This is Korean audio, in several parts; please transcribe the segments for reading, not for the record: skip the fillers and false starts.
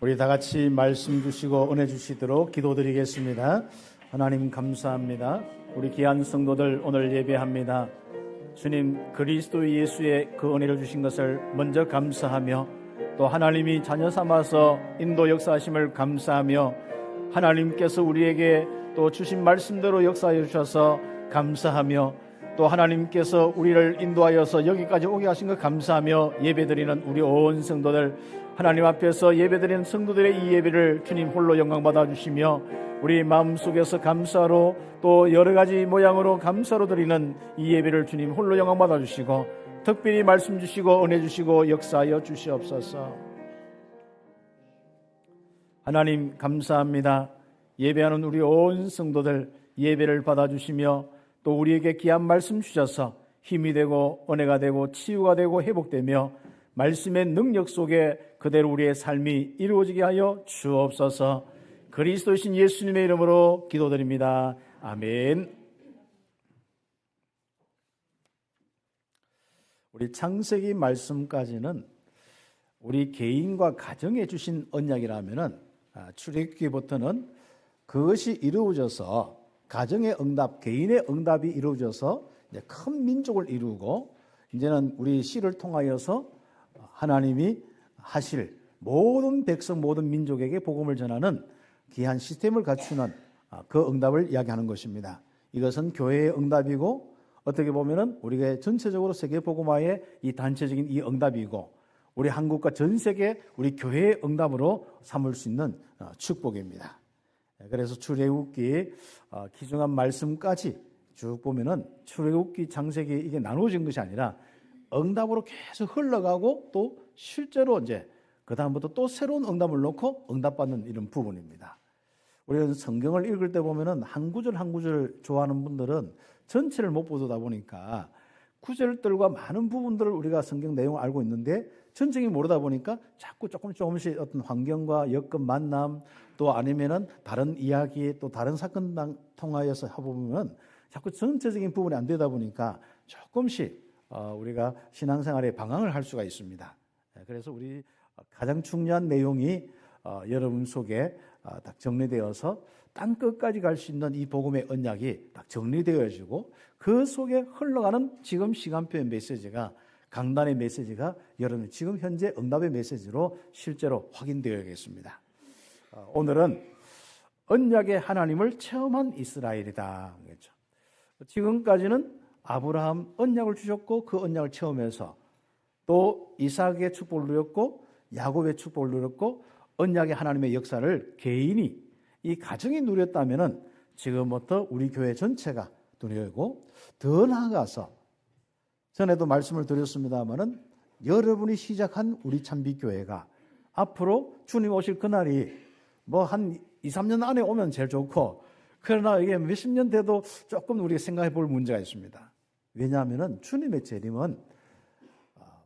우리 다 같이 말씀 주시고 은혜 주시도록 기도드리겠습니다. 하나님 감사합니다. 우리 귀한 성도들 오늘 예배합니다. 주님 그리스도 예수의 그 은혜를 주신 것을 먼저 감사하며 또 하나님이 자녀 삼아서 인도 역사하심을 감사하며 하나님께서 우리에게 또 주신 말씀대로 역사해 주셔서 감사하며 또 하나님께서 우리를 인도하여서 여기까지 오게 하신 것 감사하며 예배드리는 우리 온 성도들 하나님 앞에서 예배드리는 성도들의 이 예배를 주님 홀로 영광 받아주시며 우리 마음속에서 감사로 또 여러가지 모양으로 감사로 드리는 이 예배를 주님 홀로 영광 받아주시고 특별히 말씀 주시고 은혜 주시고 역사하여 주시옵소서. 하나님 감사합니다. 예배하는 우리 온 성도들 예배를 받아주시며 또 우리에게 귀한 말씀 주셔서 힘이 되고 은혜가 되고 치유가 되고 회복되며 말씀의 능력 속에 그대로 우리의 삶이 이루어지게 하여 주옵소서. 그리스도이신 예수님의 이름으로 기도드립니다. 아멘. 우리 창세기 말씀까지는 우리 개인과 가정에 주신 언약이라면은 출애굽기부터는 그것이 이루어져서 가정의 응답, 개인의 응답이 이루어져서 이제 큰 민족을 이루고 이제는 우리 씨를 통하여서 하나님이 하실 모든 백성, 모든 민족에게 복음을 전하는 귀한 시스템을 갖추는 그 응답을 이야기하는 것입니다. 이것은 교회의 응답이고 어떻게 보면은 우리가 전체적으로 세계 복음화의 이 단체적인 이 응답이고 우리 한국과 전 세계 우리 교회의 응답으로 삼을 수 있는 축복입니다. 그래서 출애굽기 기중한 말씀까지 쭉 보면은 출애굽기 창세기 이게 나누어진 것이 아니라 응답으로 계속 흘러가고 또 실제로 이제 그 다음부터 또 새로운 응답을 놓고 응답받는 이런 부분입니다. 우리는 성경을 읽을 때 보면은 한 구절 한 구절 좋아하는 분들은 전체를 못 보다 보니까 구절들과 많은 부분들을 우리가 성경 내용을 알고 있는데 전체를 모르다 보니까 자꾸 조금씩 어떤 환경과 여건 만남 또 아니면은 다른 이야기 또 다른 사건 통하여서 해보면 자꾸 전체적인 부분이 안 되다 보니까 조금씩 우리가 신앙생활에 방황을 할 수가 있습니다. 그래서 우리 가장 중요한 내용이 여러분 속에 딱 정리되어서 땅 끝까지 갈 수 있는 이 복음의 언약이 딱 정리되어지고 그 속에 흘러가는 지금 시간표의 메시지가 강단의 메시지가 여러분 지금 현재 응답의 메시지로 실제로 확인되어야겠습니다. 오늘은 언약의 하나님을 체험한 이스라엘이다. 그렇죠? 지금까지는 아브라함 언약을 주셨고 그 언약을 체험해서 또 이삭의 축복을 누렸고 야곱의 축복을 누렸고 언약의 하나님의 역사를 개인이 이 가정이 누렸다면은 지금부터 우리 교회 전체가 누리고 더 나아가서 전에도 말씀을 드렸습니다마는 여러분이 시작한 우리 참빛교회가 앞으로 주님 오실 그날이 뭐 한 2, 3년 안에 오면 제일 좋고 그러나 이게 몇십 년 돼도 조금 우리가 생각해 볼 문제가 있습니다. 왜냐하면은 주님의 재림은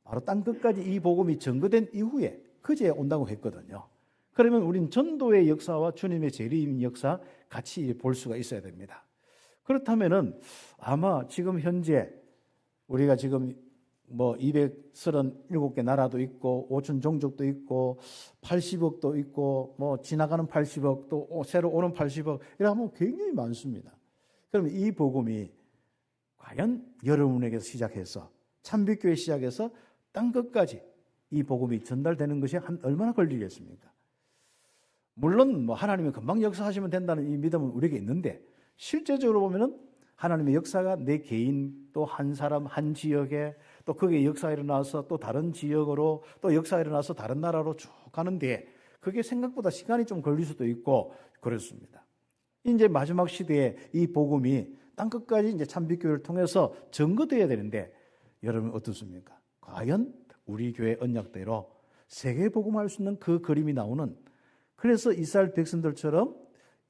바로 땅 끝까지 이 복음이 전거된 이후에 그제 온다고 했거든요. 그러면 우린 전도의 역사와 주님의 재림 역사 같이 볼 수가 있어야 됩니다. 그렇다면은 아마 지금 현재 우리가 지금 뭐 237개 나라도 있고 5천 종족도 있고 80억도 있고 뭐 지나가는 80억 또 새로 오는 80억 이러면 굉장히 많습니다. 그러면 이 복음이 과연 여러분에게서 시작해서 참빛교회 시작해서 땅 끝까지 이 복음이 전달되는 것이 얼마나 걸리겠습니까? 물론 뭐 하나님이 금방 역사하시면 된다는 이 믿음은 우리에게 있는데 실제적으로 보면은 하나님의 역사가 내 개인 또 한 사람 한 지역에 또 거기에 역사가 일어나서 또 다른 지역으로 또 역사가 일어나서 다른 나라로 쭉 가는데 그게 생각보다 시간이 좀 걸릴 수도 있고 그렇습니다. 이제 마지막 시대에 이 복음이 땅끝까지 이제 참빛교회를 통해서 전거되어야 되는데 여러분 어떻습니까? 과연 우리 교회 언약대로 세계 복음할 수 있는 그 그림이 나오는 그래서 이스라엘 백성들처럼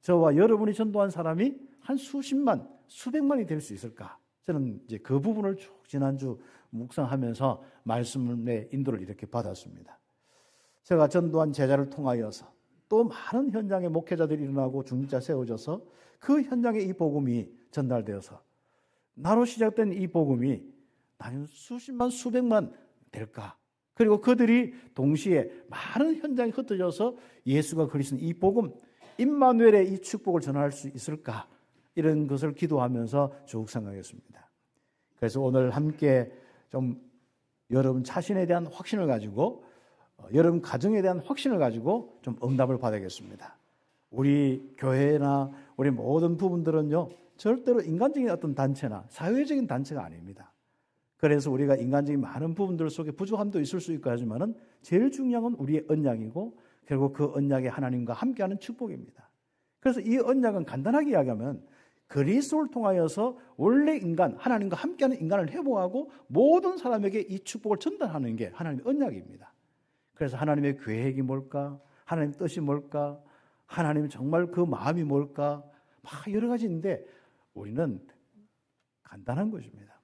저와 여러분이 전도한 사람이 한 수십만, 수백만이 될 수 있을까? 저는 이제 그 부분을 쭉 지난주 묵상하면서 말씀의 인도를 이렇게 받았습니다. 제가 전도한 제자를 통하여서 또 많은 현장에 목회자들이 일어나고 중직자 세워져서 그 현장에 이 복음이 전달되어서 나로 시작된 이 복음이 나는 수십만, 수백만 될까? 그리고 그들이 동시에 많은 현장에 흩어져서 예수가 그리스도인 이 복음, 임마누엘의 이 축복을 전할 수 있을까? 이런 것을 기도하면서 쭉 생각했습니다. 그래서 오늘 함께 좀 여러분 자신에 대한 확신을 가지고 여러분 가정에 대한 확신을 가지고 좀 응답을 받아야겠습니다. 우리 교회나 우리 모든 부분들은요, 절대로 인간적인 어떤 단체나 사회적인 단체가 아닙니다. 그래서 우리가 인간적인 많은 부분들 속에 부족함도 있을 수 있고 하지만은 제일 중요한 건 우리의 언약이고 결국 그 언약이 하나님과 함께하는 축복입니다. 그래서 이 언약은 간단하게 이야기하면 그리스도를 통하여서 원래 인간, 하나님과 함께하는 인간을 회복하고 모든 사람에게 이 축복을 전달하는 게 하나님의 언약입니다. 그래서 하나님의 계획이 뭘까? 하나님의 뜻이 뭘까? 하나님 정말 그 마음이 뭘까? 막 여러 가지인데 우리는 간단한 것입니다.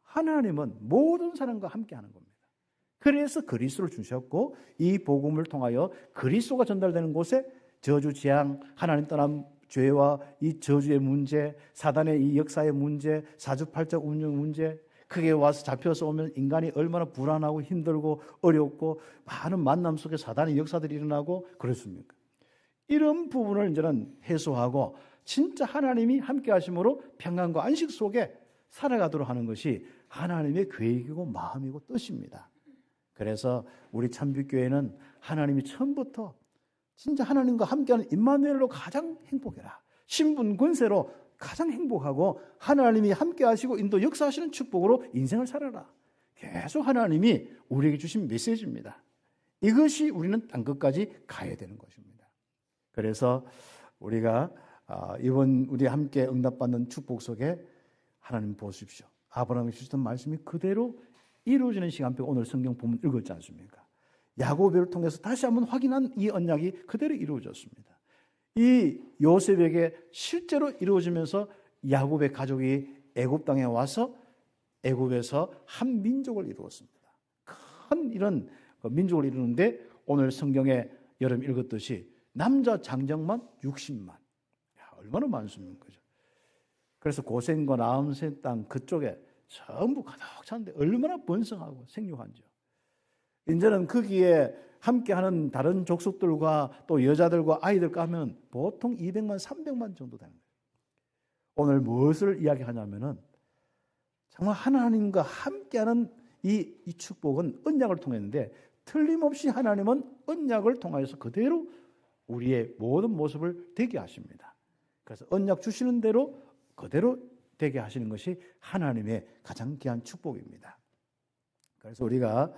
하나님은 모든 사람과 함께하는 겁니다. 그래서 그리스도를 주셨고 이 복음을 통하여 그리스도가 전달되는 곳에 저주, 재앙, 하나님 떠난 죄와 이 저주의 문제, 사단의 이 역사의 문제, 사주팔자 운영 문제, 크게 와서 잡혀서 오면 인간이 얼마나 불안하고 힘들고 어렵고 많은 만남 속에 사단의 역사들이 일어나고 그렇습니까? 이런 부분을 이제는 해소하고 진짜 하나님이 함께 하심으로 평안과 안식 속에 살아가도록 하는 것이 하나님의 계획이고 마음이고 뜻입니다. 그래서 우리 참빛교회는 하나님이 처음부터 진짜 하나님과 함께하는 임마누엘로 가장 행복해라. 신분 권세로 가장 행복하고 하나님이 함께 하시고 인도 역사하시는 축복으로 인생을 살아라. 계속 하나님이 우리에게 주신 메시지입니다. 이것이 우리는 땅끝까지 가야 되는 것입니다. 그래서 우리가 이번 우리 함께 응답받는 축복 속에 하나님 보십시오. 아브라함이 주셨던 말씀이 그대로 이루어지는 시간표 오늘 성경 본문 읽었지 않습니까? 야고보를 통해서 다시 한번 확인한 이 언약이 그대로 이루어졌습니다. 이 요셉에게 실제로 이루어지면서 야곱의 가족이 애굽 땅에 와서 애굽에서 한 민족을 이루었습니다. 큰 이런 민족을 이루는데 오늘 성경에 여러분 읽었듯이 남자 장정만 60만. 얼마나 많습니까? 그래서 고센과 나암센 땅 그쪽에 전부 가득 찼는데 얼마나 번성하고 생육한지요. 이제는 거기에 함께하는 다른 족속들과 또 여자들과 아이들과 하면 보통 200만, 300만 정도 되는 거예요. 오늘 무엇을 이야기하냐면은 정말 하나님과 함께하는 이 축복은 언약을 통했는데 틀림없이 하나님은 언약을 통하여서 그대로 우리의 모든 모습을 되게 하십니다. 그래서 언약 주시는 대로 그대로 되게 하시는 것이 하나님의 가장 귀한 축복입니다. 그래서 우리가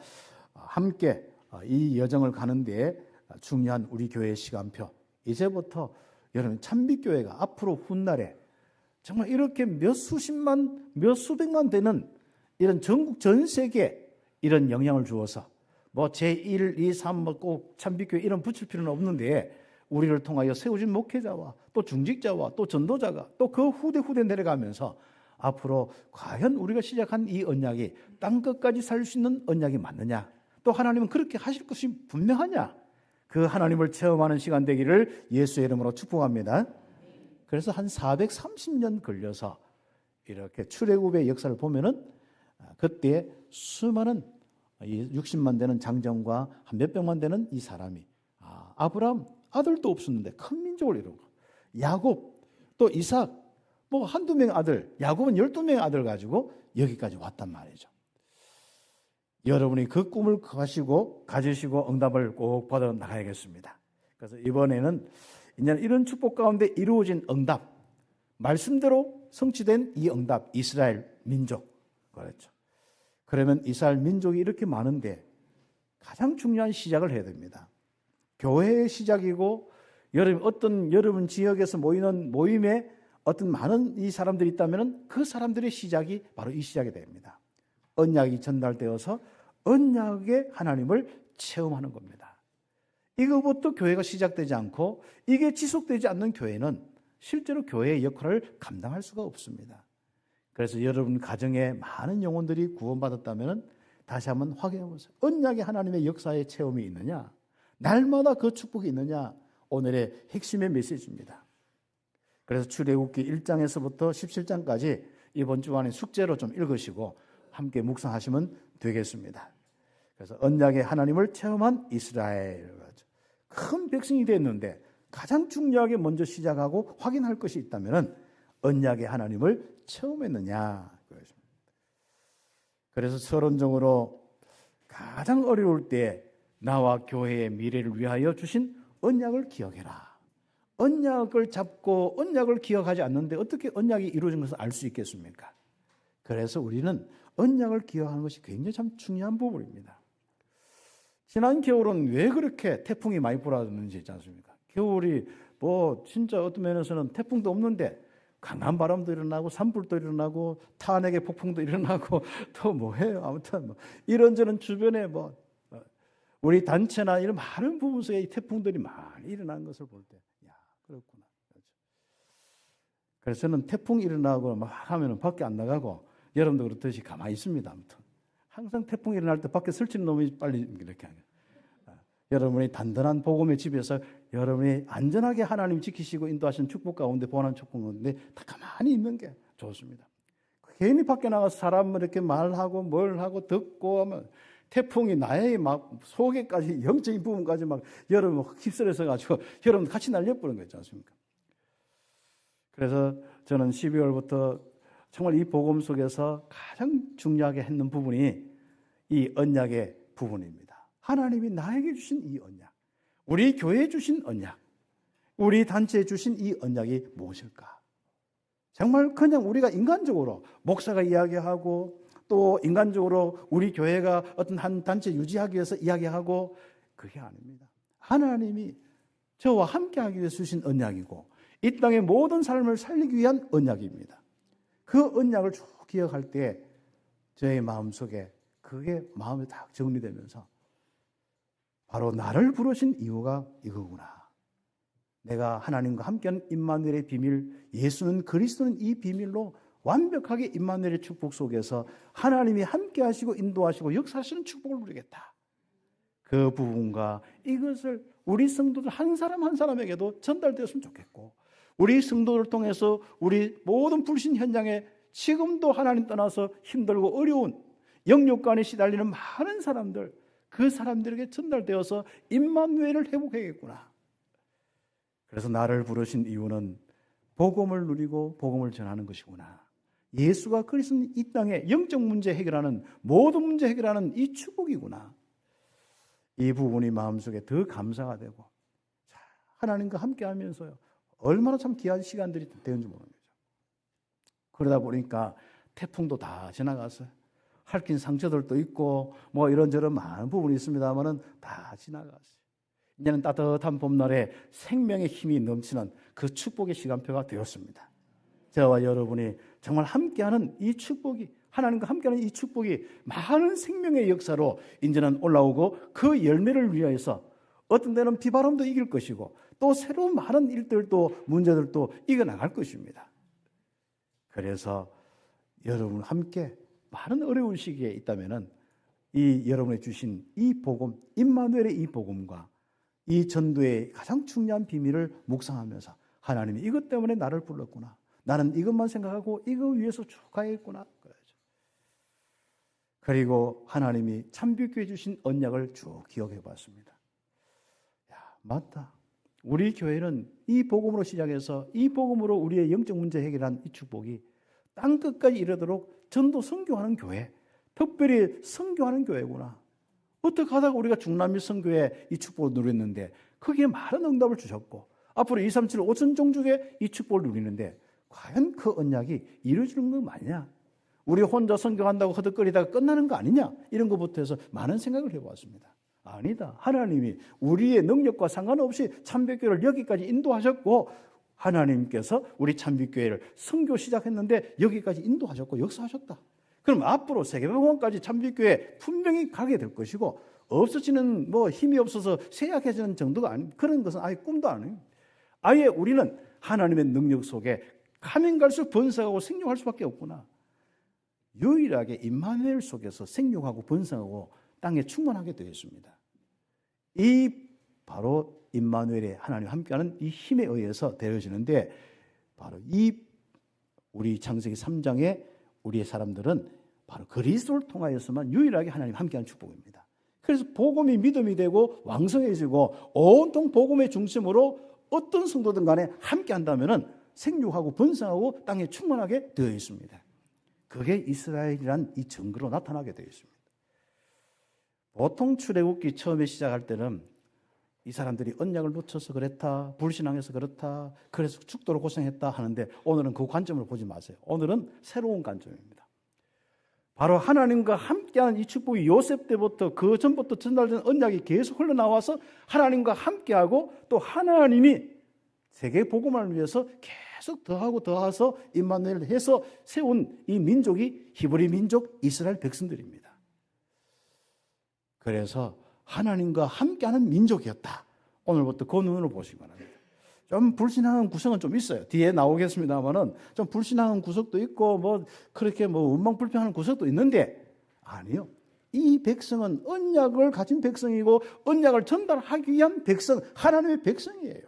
함께 이 여정을 가는데 중요한 우리 교회의 시간표, 이제부터 여러분 참빛교회가 앞으로 훗날에 정말 이렇게 몇 수십만, 몇 수백만 되는 이런 전국 전 세계에 이런 영향을 주어서 뭐 제1, 2, 3 꼭 참빛교회 이런 붙일 필요는 없는데 우리를 통하여 세우진 목회자와 또 중직자와 또 전도자가 또 그 후대 내려가면서 앞으로 과연 우리가 시작한 이 언약이 땅끝까지 살 수 있는 언약이 맞느냐, 또 하나님은 그렇게 하실 것이 분명하냐, 그 하나님을 체험하는 시간 되기를 예수의 이름으로 축복합니다. 그래서 한 430년 걸려서 이렇게 출애굽의 역사를 보면은 그때 수많은 60만 되는 장정과 한 몇백만 되는 이 사람이 아브라함 아들도 없었는데 큰 민족을 이루고 야곱 또 이삭 뭐 한두 명의 아들, 야곱은 12명의 아들 가지고 여기까지 왔단 말이죠. 여러분이 그 꿈을 가지시고 응답을 꼭 받아 나가야겠습니다. 그래서 이번에는 이제 이런 축복 가운데 이루어진 응답, 말씀대로 성취된 이 응답, 이스라엘 민족 그렇죠. 그러면 이스라엘 민족이 이렇게 많은데 가장 중요한 시작을 해야 됩니다. 교회의 시작이고 여러분 지역에서 모이는 모임에 어떤 많은 이 사람들이 있다면 그 사람들의 시작이 바로 이 시작이 됩니다. 언약이 전달되어서 언약의 하나님을 체험하는 겁니다. 이거부터 교회가 시작되지 않고 이게 지속되지 않는 교회는 실제로 교회의 역할을 감당할 수가 없습니다. 그래서 여러분 가정에 많은 영혼들이 구원받았다면 다시 한번 확인해 보세요. 언약의 하나님의 역사의 체험이 있느냐? 날마다 그 축복이 있느냐? 오늘의 핵심의 메시지입니다. 그래서 출애굽기 1장에서부터 17장까지 이번 주간에 숙제로 좀 읽으시고 함께 묵상하시면 되겠습니다. 그래서 언약의 하나님을 체험한 이스라엘, 큰 백성이 됐는데 가장 중요하게 먼저 시작하고 확인할 것이 있다면 언약의 하나님을 체험했느냐. 그래서 서론적으로 가장 어려울 때 나와 교회의 미래를 위하여 주신 언약을 기억해라. 언약을 잡고 언약을 기억하지 않는데 어떻게 언약이 이루어진 것을 알 수 있겠습니까? 그래서 우리는 언약을 기억하는 것이 굉장히 참 중요한 부분입니다. 지난 겨울은 왜 그렇게 태풍이 많이 불었는지 있지 않습니까? 겨울이 뭐 진짜 어떤 면에서는 태풍도 없는데 강한 바람도 일어나고 산불도 일어나고 탄핵의 폭풍도 일어나고 또 뭐해요? 아무튼 뭐 이런저런 주변에 뭐 우리 단체나 이런 많은 부분에서 이 태풍들이 많이 일어난 것을 볼 때, 야, 그렇구나. 그래서 저는 태풍 일어나고 막 하면은 밖에 안 나가고 여러분도 그렇듯이 가만히 있습니다. 아무튼 항상 태풍 일어날 때 밖에 설치는 놈이 빨리 이렇게 하는. 여러분이 단단한 복음의 집에서 여러분이 안전하게 하나님 지키시고 인도하신 축복 가운데 보완한 축복 가운데 다 가만히 있는 게 좋습니다. 괜히 밖에 나가서 사람 이렇게 말하고 뭘 하고 듣고 하면 태풍이 나의 막 속에까지 영적인 부분까지 막 여러분 휩쓸려서 가지고 여러분 같이 날려버리는 거 있지 않습니까? 그래서 저는 12월부터 정말 이 복음 속에서 가장 중요하게 했는 부분이 이 언약의 부분입니다. 하나님이 나에게 주신 이 언약, 우리 교회에 주신 언약, 우리 단체에 주신 이 언약이 무엇일까? 정말 그냥 우리가 인간적으로 목사가 이야기하고 또 인간적으로 우리 교회가 어떤 한 단체 유지하기 위해서 이야기하고 그게 아닙니다. 하나님이 저와 함께하기 위해서 주신 언약이고 이 땅의 모든 삶을 살리기 위한 언약입니다. 그 언약을 쭉 기억할 때 저의 마음속에 그게 마음에 딱 정리되면서 바로 나를 부르신 이유가 이거구나. 내가 하나님과 함께한 임마누엘의 비밀, 예수는 그리스도는 이 비밀로 완벽하게 임마누엘의 축복 속에서 하나님이 함께하시고 인도하시고 역사하시는 축복을 누리겠다. 그 부분과 이것을 우리 성도들 한 사람 한 사람에게도 전달되었으면 좋겠고 우리 성도를 통해서 우리 모든 불신 현장에 지금도 하나님 떠나서 힘들고 어려운 영육간에 시달리는 많은 사람들, 그 사람들에게 전달되어서 임마누엘을 회복해야겠구나. 그래서 나를 부르신 이유는 복음을 누리고 복음을 전하는 것이구나. 예수가 그리스도는 이 땅에 영적 문제 해결하는 모든 문제 해결하는 이 축복이구나. 이 부분이 마음속에 더 감사가 되고 하나님과 함께하면서요. 얼마나 참 귀한 시간들이 되는지 모르는 거죠. 그러다 보니까 태풍도 다 지나갔어요. 핥힌 상처들도 있고 뭐 이런저런 많은 부분이 있습니다만은 다 지나갔어요. 이제는 따뜻한 봄날에 생명의 힘이 넘치는 그 축복의 시간표가 되었습니다. 저와 여러분이 정말 함께하는 이 축복이 하나님과 함께하는 이 축복이 많은 생명의 역사로 이제는 올라오고 그 열매를 위하여서 어떤 때는 비바람도 이길 것이고 또 새로운 많은 일들도 문제들도 이겨나갈 것입니다. 그래서 여러분 함께 많은 어려운 시기에 있다면은 이 여러분이 주신 이 복음, 임마누엘의 이 복음과 이 전도의 가장 중요한 비밀을 묵상하면서 하나님이 이것 때문에 나를 불렀구나. 나는 이것만 생각하고 이거 위해서 쭉 가야겠구나. 그리고 하나님이 참빛교회 주신 언약을 쭉 기억해 봤습니다. 야, 맞다. 우리 교회는 이 복음으로 시작해서 이 복음으로 우리의 영적 문제 해결한 이 축복이 땅 끝까지 이르도록 전도 선교하는 교회, 특별히 선교하는 교회구나. 어떻게 하다가 우리가 중남미 선교에 이 축복을 누렸는데 거기에 많은 응답을 주셨고 앞으로 237 5천 종족에 이 축복을 누리는데 과연 그 언약이 이루어지는 거 맞냐? 우리 혼자 선교한다고 허덕거리다가 끝나는 거 아니냐? 이런 것부터 해서 많은 생각을 해보았습니다. 아니다. 하나님이 우리의 능력과 상관없이 참빛교회를 여기까지 인도하셨고 하나님께서 우리 참빛교회를 선교 시작했는데 여기까지 인도하셨고 역사하셨다. 그럼 앞으로 세계복음까지 참빛교회 분명히 가게 될 것이고 없어지는 뭐 힘이 없어서 쇠약해지는 정도가 아닌 그런 것은 아예 꿈도 아니에요. 아예 우리는 하나님의 능력 속에 가면 갈수록 번성하고 생육할 수밖에 없구나. 유일하게 임마누엘 속에서 생육하고 번성하고 땅에 충만하게 되어 있습니다. 이 바로 임마누엘의 하나님 함께하는 이 힘에 의해서 되어지는데 바로 이 우리 창세기 3장에 우리의 사람들은 바로 그리스도를 통하여서만 유일하게 하나님 함께하는 축복입니다. 그래서 복음이 믿음이 되고 왕성해지고 온통 복음의 중심으로 어떤 성도든 간에 함께 한다면 생육하고 번성하고 땅에 충만하게 되어 있습니다. 그게 이스라엘이란 이 증거로 나타나게 되어 있습니다. 보통 출애굽기 처음에 시작할 때는 이 사람들이 언약을 놓쳐서 그랬다, 불신앙해서 그렇다, 그래서 죽도록 고생했다 하는데 오늘은 그 관점을 보지 마세요. 오늘은 새로운 관점입니다. 바로 하나님과 함께하는 이 축복이 요셉 때부터 그 전부터 전달된 언약이 계속 흘러나와서 하나님과 함께하고 또 하나님이 세계 복음을 위해서 계속 더하고 더해서 임마누엘 해서 세운 이 민족이 히브리 민족 이스라엘 백성들입니다. 그래서 하나님과 함께하는 민족이었다. 오늘부터 그 눈으로 보시기 바랍니다. 좀 불신앙한 구석은 좀 있어요. 뒤에 나오겠습니다만은 좀 불신앙한 구석도 있고 뭐 그렇게 뭐 원망불평하는 구석도 있는데 아니요. 이 백성은 언약을 가진 백성이고 언약을 전달하기 위한 백성, 하나님의 백성이에요.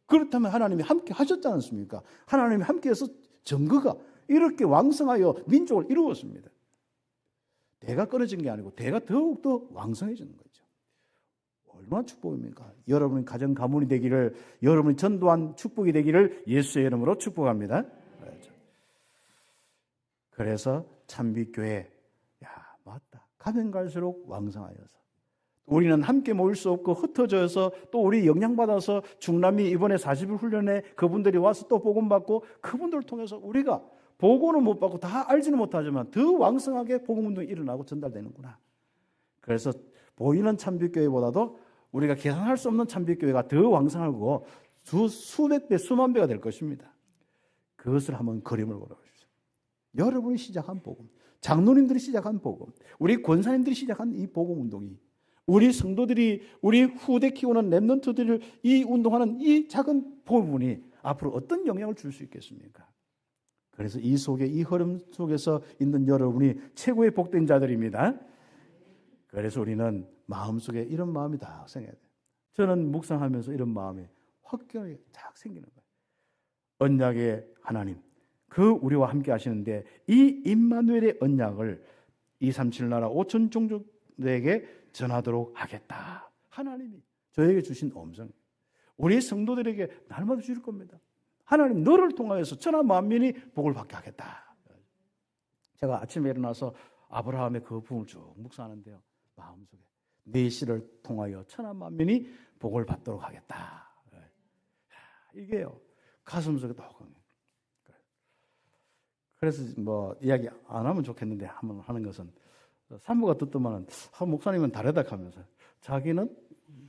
그렇다면 하나님이 함께 하셨지 않습니까? 하나님이 함께해서 증거가 이렇게 왕성하여 민족을 이루었습니다. 대가 끊어진 게 아니고 대가 더욱더 왕성해지는 거죠. 얼마나 축복입니까? 여러분의 가정 가문이 되기를, 여러분이 전도한 축복이 되기를 예수의 이름으로 축복합니다. 그래서 참빛교회, 야 맞다. 가면 갈수록 왕성하여서 우리는 함께 모일 수 없고 흩어져서 또 우리 영향받아서 중남미 이번에 40일 훈련에 그분들이 와서 또 복음 받고 그분들을 통해서 우리가 보고는 못 받고 다 알지는 못하지만 더 왕성하게 복음운동이 일어나고 전달되는구나. 그래서 보이는 참빛교회보다도 우리가 계산할 수 없는 참빛교회가 더 왕성하고 수백 배, 수만 배가 될 것입니다. 그것을 한번 그림을 그려보십시오. 여러분이 시작한 복음, 장로님들이 시작한 복음, 우리 권사님들이 시작한 이 복음운동이 우리 성도들이 우리 후대 키우는 랩런트들을 이 운동하는 이 작은 부분이 앞으로 어떤 영향을 줄 수 있겠습니까? 그래서 이 속에 이 흐름 속에서 있는 여러분이 최고의 복된 자들입니다. 그래서 우리는 마음속에 이런 마음이 다 생겨야 돼요. 저는 묵상하면서 이런 마음이 확연하게 딱 생기는 거예요. 언약의 하나님, 그 우리와 함께 하시는데 이 임마누엘의 언약을 237 나라 5천 종족에게 전하도록 하겠다. 하나님이 저에게 주신 음성, 우리 성도들에게 날마다 주실 겁니다. 하나님 너를 통하여서 천하 만민이 복을 받게 하겠다. 제가 아침에 일어나서 아브라함의 그 부분을 쭉 묵상하는데요. 마음속에 네 씨를 통하여 천하 만민이 복을 받도록 하겠다. 이게요. 가슴속에 녹음. 그래서 뭐 이야기 안 하면 좋겠는데 한번 하는 것은 산부가 듣더만은 목사님은 다르다 하면서 자기는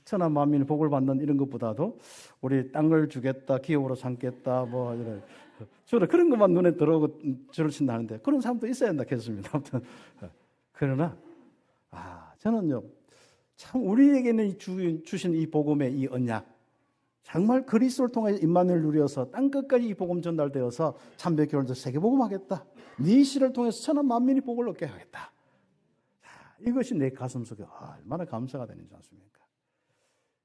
천하 만민이 복을 받는 이런 것보다도 우리 땅을 주겠다, 기업으로 삼겠다, 뭐 이런 주로 그런 것만 눈에 들어오고 줄을 친다는데 그런 사람도 있어야 한다 했습니다. 아무튼 그러나 저는요 참 우리에게는 주신 이 복음의 이 언약 정말 그리스도를 통해 임마누엘 누려서 땅 끝까지 이 복음 전달되어서 참백교회를 세계 복음하겠다. 네 씨를 통해서 천하 만민이 복을 얻게 하겠다. 이것이 내 가슴속에 얼마나 감사가 되는지 않습니까?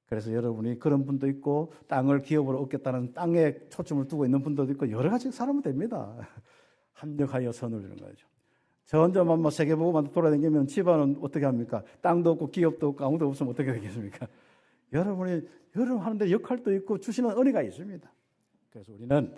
그래서 여러분이 그런 분도 있고 땅을 기업으로 얻겠다는 땅에 초점을 두고 있는 분들도 있고 여러 가지 사람은 됩니다. 합력하여 선을 이루는 거죠. 저 혼자만 세계 복음만 돌아다니면 집안은 어떻게 합니까? 땅도 없고 기업도 없고 아무도 없으면 어떻게 되겠습니까? 여러분 하는데 역할도 있고 주시는 은혜가 있습니다. 그래서 우리는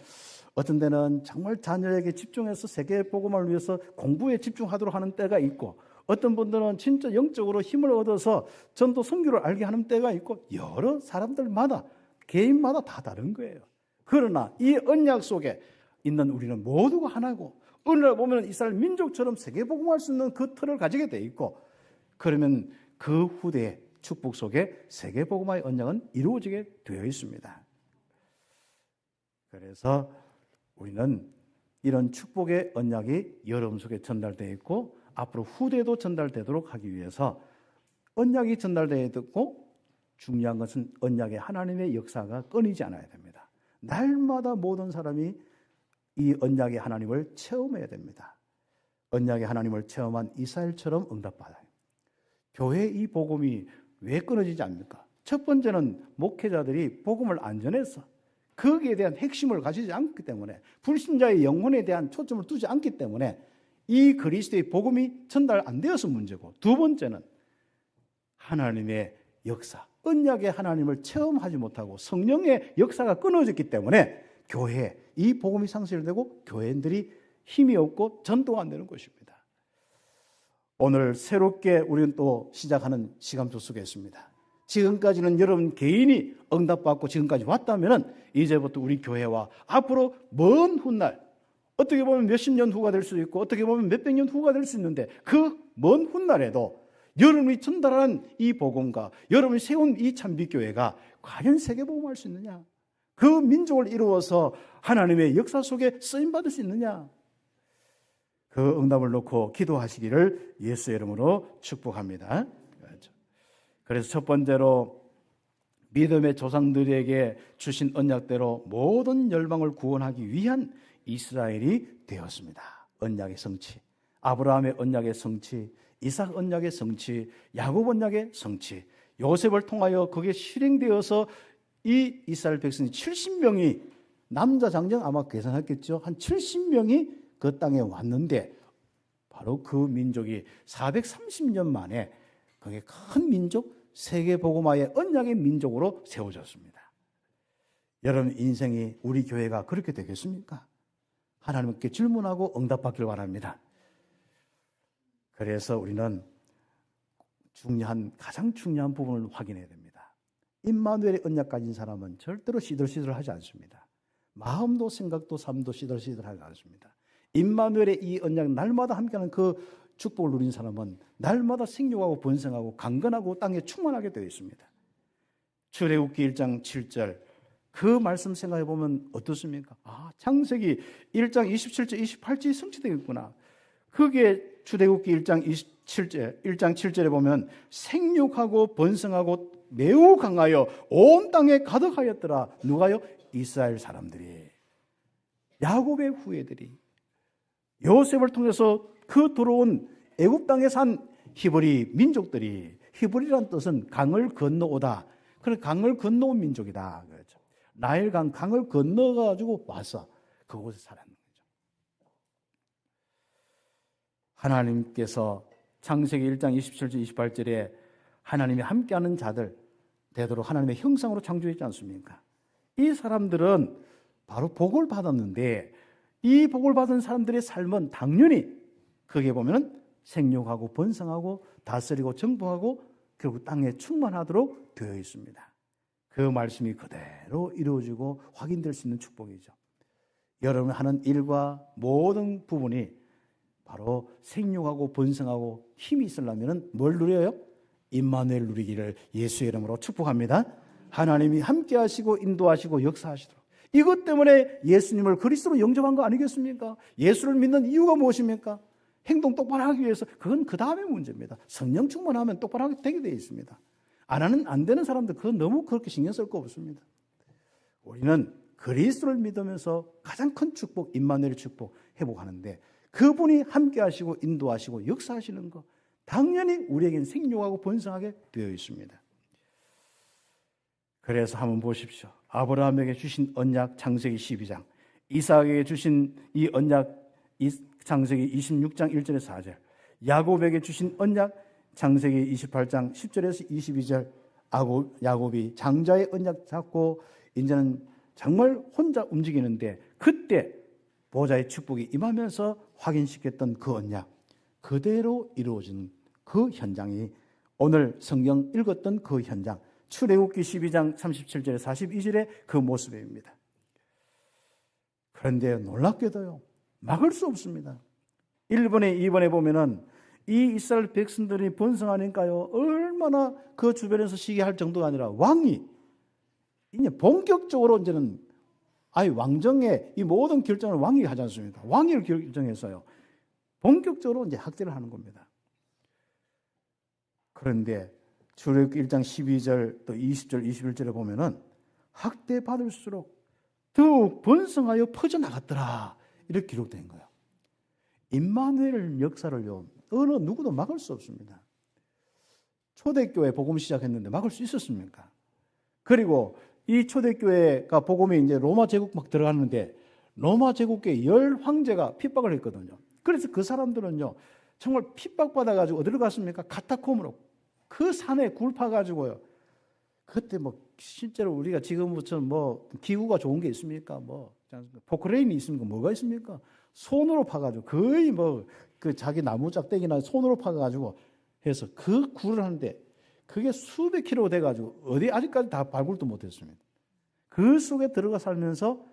어떤 때는 정말 자녀에게 집중해서 세계 복음을 위해서 공부에 집중하도록 하는 때가 있고 어떤 분들은 진짜 영적으로 힘을 얻어서 전도 선교를 알게 하는 때가 있고 여러 사람들마다 개인마다 다 다른 거예요. 그러나 이 언약 속에 있는 우리는 모두가 하나고 오늘날 보면 이스라엘 민족처럼 세계 복음할 수 있는 그 틀을 가지게 돼 있고 그러면 그 후대의 축복 속에 세계 복음화의 언약은 이루어지게 되어 있습니다. 그래서 우리는 이런 축복의 언약이 여러분 속에 전달되어 있고 앞으로 후대도 전달되도록 하기 위해서 언약이 전달되어야 되고 중요한 것은 언약의 하나님의 역사가 끊이지 않아야 됩니다. 날마다 모든 사람이 이 언약의 하나님을 체험해야 됩니다. 언약의 하나님을 체험한 이스라엘처럼 응답받아요. 교회의 이 복음이 왜 끊어지지 않습니까? 첫 번째는 목회자들이 복음을 안 전해서 거기에 대한 핵심을 가지지 않기 때문에 불신자의 영혼에 대한 초점을 두지 않기 때문에 이 그리스도의 복음이 전달 안 되어서 문제고 두 번째는 하나님의 역사, 언약의 하나님을 체험하지 못하고 성령의 역사가 끊어졌기 때문에 교회, 이 복음이 상실되고 교회인들이 힘이 없고 전도가 안 되는 것입니다. 오늘 새롭게 우리는 또 시작하는 시간도 속에 있습니다. 지금까지는 여러분 개인이 응답받고 지금까지 왔다면 이제부터 우리 교회와 앞으로 먼 훗날, 어떻게 보면 몇십 년 후가 될 수도 있고 어떻게 보면 몇백 년 후가 될 수 있는데 그 먼 훗날에도 여러분이 전달한 이 복음과 여러분이 세운 이 참빛교회가 과연 세계복음할 수 있느냐? 그 민족을 이루어서 하나님의 역사 속에 쓰임받을 수 있느냐? 그 응답을 놓고 기도하시기를 예수의 이름으로 축복합니다. 그래서 첫 번째로 믿음의 조상들에게 주신 언약대로 모든 열방을 구원하기 위한 이스라엘이 되었습니다. 언약의 성취, 아브라함의 언약의 성취, 이삭 언약의 성취, 야곱 언약의 성취, 요셉을 통하여 그게 실행되어서 이 이스라엘 백성이 70명이 남자 장정 아마 계산했겠죠. 한 70명이 그 땅에 왔는데 바로 그 민족이 430년 만에 그게 큰 민족, 세계복음화의 언약의 민족으로 세워졌습니다. 여러분 인생이 우리 교회가 그렇게 되겠습니까? 하나님께 질문하고 응답받기를 바랍니다. 그래서 우리는 가장 중요한 부분을 확인해야 됩니다. 임마누엘의 언약 가진 사람은 절대로 시들시들하지 않습니다. 마음도 생각도 삶도 시들시들하지 않습니다. 임마누엘의 이 언약 날마다 함께하는 그 축복을 누린 사람은 날마다 생육하고 번성하고 강건하고 땅에 충만하게 되어 있습니다. 출애굽기 1장 7절 그 말씀 생각해 보면 어떻습니까? 창세기 1장 27절 28절이 성취되겠구나. 그게 출애굽기 1장 7절에 보면 생육하고 번성하고 매우 강하여 온 땅에 가득하였더라. 누가요? 이스라엘 사람들이, 야곱의 후예들이, 요셉을 통해서 그 들어온 애굽 땅에 산 히브리 민족들이, 히브리란 뜻은 강을 건너오다. 그래 강을 건너온 민족이다. 그렇죠. 나일강 강을 건너가지고 와서 그곳에 살았는 거죠. 하나님께서 창세기 1장 27절 28절에 하나님이 함께하는 자들 되도록 하나님의 형상으로 창조했지 않습니까? 이 사람들은 바로 복을 받았는데 이 복을 받은 사람들의 삶은 당연히 거기에 보면 생육하고 번성하고 다스리고 정복하고 결국 땅에 충만하도록 되어 있습니다. 그 말씀이 그대로 이루어지고 확인될 수 있는 축복이죠. 여러분 하는 일과 모든 부분이 바로 생육하고 번성하고 힘이 있으려면 뭘 누려요? 임마누엘 누리기를 예수의 이름으로 축복합니다. 하나님이 함께 하시고 인도하시고 역사하시도록. 이것 때문에 예수님을 그리스도로 영접한 거 아니겠습니까? 예수를 믿는 이유가 무엇입니까? 행동 똑바로 하기 위해서. 그건 그 다음의 문제입니다. 성령 충만하면 똑바로 하게 되게 되어 있습니다. 안 되는 사람들 그건 너무 그렇게 신경 쓸 거 없습니다. 우리는 그리스도를 믿으면서 가장 큰 축복, 임마누엘의 축복 회복하는데 그분이 함께 하시고 인도하시고 역사하시는 거 당연히 우리에겐 생육하고 번성하게 되어 있습니다. 그래서 한번 보십시오. 아브라함에게 주신 언약 창세기 12장, 이삭에게 주신 이 언약 창세기 26장 1절에서 4절, 야곱에게 주신 언약 창세기 28장 10절에서 22절, 야곱이 장자의 언약 잡고 이제는 정말 혼자 움직이는데 그때 보좌의 축복이 임하면서 확인시켰던 그 언약 그대로 이루어진 그 현장이 오늘 성경 읽었던 그 현장, 출애굽기 12장 37절에 42절의 그 모습입니다. 그런데 놀랍게도요, 막을 수 없습니다. 1번에 2번에 보면은 이 이스라엘 백성들이 번성하니까요, 얼마나 그 주변에서 시기할 정도가 아니라 왕이 이제 본격적으로 이제는 왕정의 이 모든 결정을 왕이 하지 않습니까? 왕이 결정해서요, 본격적으로 이제 학대를 하는 겁니다. 그런데 출애굽기 1장 12절 또 20절 21절에 보면은 학대 받을수록 더욱 번성하여 퍼져나갔더라 이렇게 기록된 거예요. 임마누엘 역사를요 어느 누구도 막을 수 없습니다. 초대교회 복음 시작했는데 막을 수 있었습니까? 그리고 이 초대교회가 복음이 이제 로마 제국 막 들어갔는데 로마 제국의 10 황제가 핍박을 했거든요. 그래서 그 사람들은요 정말 핍박받아가지고 어디로 갔습니까? 카타콤으로, 그 산에 굴 파가지고요. 그때 뭐 실제로 우리가 지금부터는 뭐 기구가 좋은 게 있습니까? 뭐 포크레인이 있습니까? 뭐가 있습니까? 손으로 파가지고 거의 뭐 그 자기 나무 짝대기나 손으로 파가지고 해서 그 굴을 하는데 그게 수백 킬로 돼가지고 어디 아직까지 다 발굴도 못했습니다. 그 속에 들어가 살면서